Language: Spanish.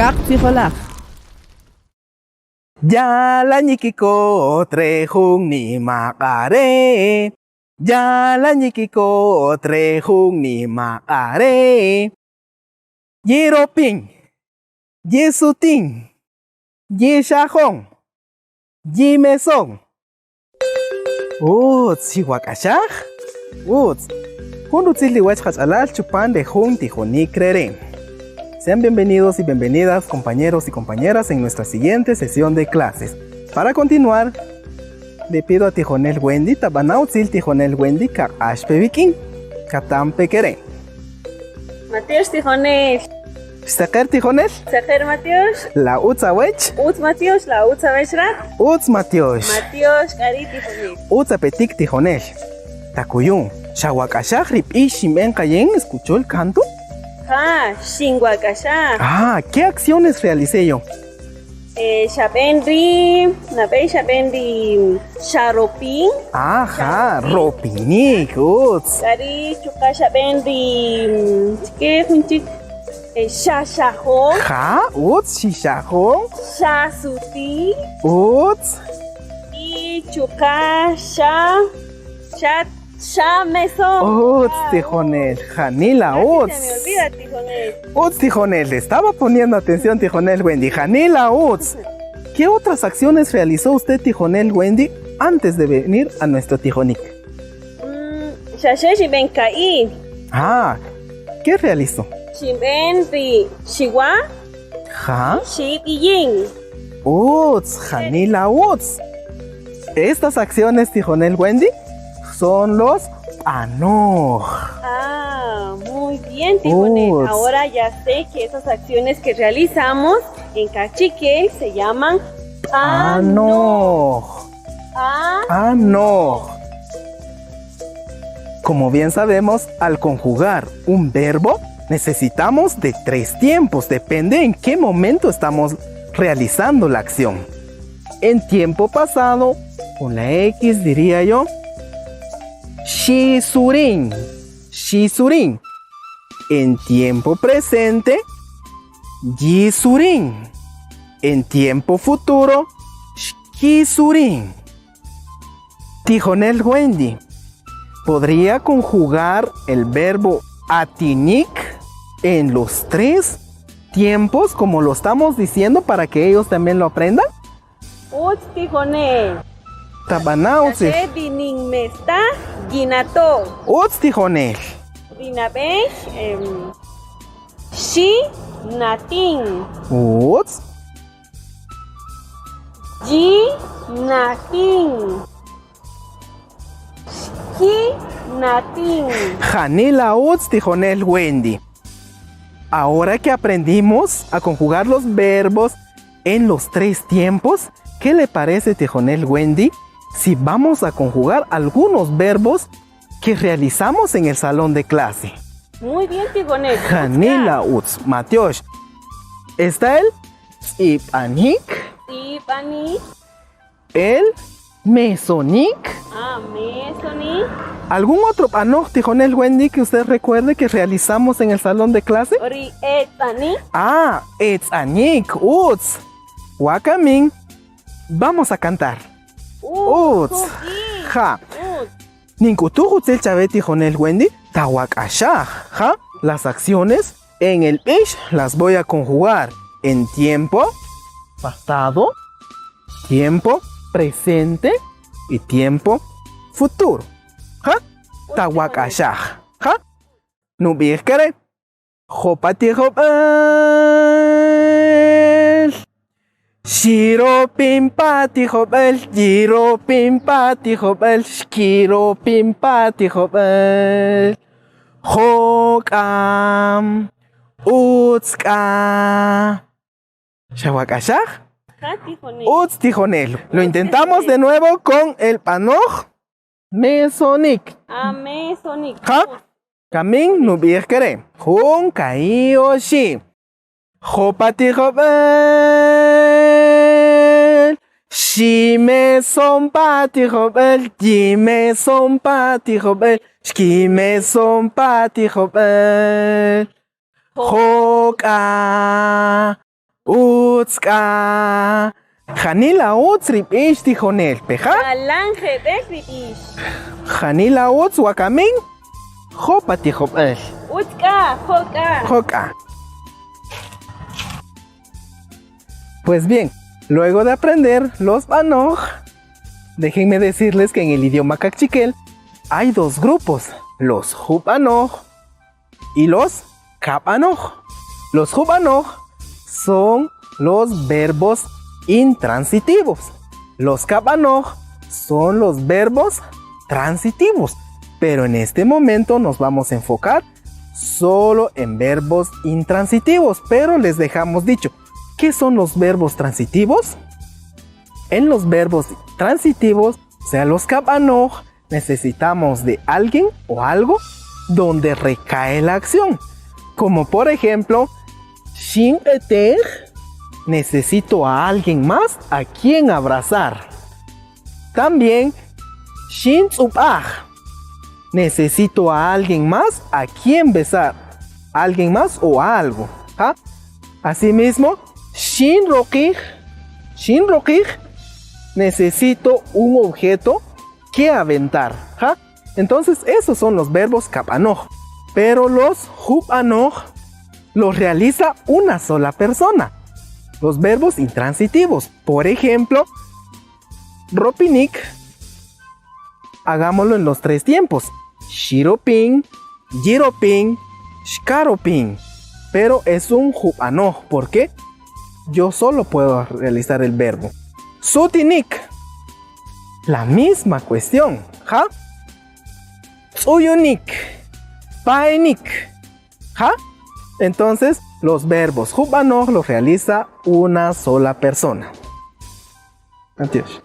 Kaktiholak. Yalanykiko trejung ni makare. Yalanykiko trejung ni makare. Yeroping. Yesuting. Yeshajong. Yimesong. Tsihuacashaj. Jundutzilihuachchalal chupan de jun tijonikreren. Sean bienvenidos y bienvenidas, compañeros y compañeras, en nuestra siguiente sesión de clases. Para continuar, le pido a Tijonel Wendy, Tabanautzil Tijonel Wendy, ka Ashpevikin, Katam Pekere. Mateus Tijonel. Seker Tijonel? Seker Mateus. La Utzawech. Utz Mateus, la Utza Veshra. Utz Mateus. Mateus Kari Tijonel. Utzapetik Tijonel. Takuyun, Shawakashaj Rip Kayen, ¿escuchó el canto? Ja, Shinguacashá. ¿Qué acciones realicé yo? Shabenri, Nabe Shabenri, Sharopin. Ropinik, Utz. Kari Chuka Shabenri, ¿qué junchik? Shashajón. Utz, Shishajón. Shasuti. Utz. Y Chuka Shameson. Utz, Tijonel. Janila, Utz. Se me olvida, Tijonel. Utz, Tijonel. Estaba poniendo atención, Tijonel Wendy. Janila, Utz. ¿Qué otras acciones realizó usted, Tijonel Wendy, antes de venir a nuestro Tijonik? Shasheshi Benkai. ¿Qué realizó? Shibenri Shiwa. Shibiyin. Utz, Janila, Utz. Estas acciones, Tijonel Wendy, son los Panoj. Muy bien, Tijonel. Ahora ya sé que esas acciones que realizamos en Cachiquel se llaman Panoj. Panoj. Como bien sabemos, al conjugar un verbo, necesitamos de 3 tiempos. Depende en qué momento estamos realizando la acción. En tiempo pasado, con la X diría yo, Shisurin. Shisurin. En tiempo presente, Yisurin. En tiempo futuro, Shkisurin. Tijonel Wendy, ¿podría conjugar el verbo atinik en los 3 tiempos como lo estamos diciendo para que ellos también lo aprendan? Utz, Tijonel. Tabanautzil. Dinin mesta ginato. Utz, Tijonel. Dinabesh shi natin. Utz. Ji natin. Ki natin. Janila Utz, Tijonel Wendy. Ahora que aprendimos a conjugar los verbos en los 3 tiempos, ¿qué le parece, Tijonel Wendy, si vamos a conjugar algunos verbos que realizamos en el salón de clase? Muy bien, Tijonel. Janila Utz, Mateos. Está el Ipanik. Ipanik. El Mesonik. Mesonik. ¿Algún otro Panoj, Tijonel Wendy, que usted recuerde que realizamos en el salón de clase? Ori Etzanik. Etzanik, Utz. Wakamin. Vamos a cantar. Utz. Ninkutujutzil Chabet, Tijonel Wendy. Tawakashaj. Las acciones en el ish las voy a conjugar en tiempo pasado, tiempo presente y tiempo futuro. Tawakashaj. Nubiskare. Jopati jopel. Shiro pimpati jopel. Giro pimpati jopel. Shkiro pimpati jopel. Jokam. Utzka. Shawakashaj. Utz, Tijonel. Lo intentamos de nuevo con el Panoj Mesonik. Mesonik. Kamin nubiskere. Jun kaioshi. Jopati jopel. Shime sompati jopel. Jime sompati jopel. Shkime sompati jopel. Joka. Utska. Janila Uts rib'ish tijonel. Peja. Falange de Ribish. Janila Uts wakamin. Jopa tijopel. Utka, Joka. Joka. Pues bien, luego de aprender los Banoj, déjenme decirles que en el idioma cachiquel hay dos grupos, los Hubanoj y los Kabanoj. Los Hubanoj son los verbos intransitivos. Los Kabanoj son los verbos transitivos. Pero en este momento nos vamos a enfocar solo en verbos intransitivos. Pero les dejamos dicho, ¿qué son los verbos transitivos? En los verbos transitivos, o sea, los Kabanoj, necesitamos de alguien o algo donde recae la acción. Como por ejemplo, Shin eter, necesito a alguien más a quien abrazar. También, Shin tzupaj, necesito a alguien más a quien besar. Alguien más o algo. ¿Ja? Asimismo, Shin rokij, necesito un objeto que aventar. ¿Ja? Entonces, esos son los verbos Kabanoj. Pero los Hubanoj los realiza una sola persona. Los verbos intransitivos. Por ejemplo, Ropinik, hagámoslo en los tres tiempos. Shiropin, Yiropin, Shkaropin. Pero es un Hubanoj. ¿Por qué? Yo solo puedo realizar el verbo. Sutinik, la misma cuestión. ¿Ja? Tsuyunik, Paenik. ¿Ja? Entonces, los verbos Hubanoj los realiza una sola persona. Adiós.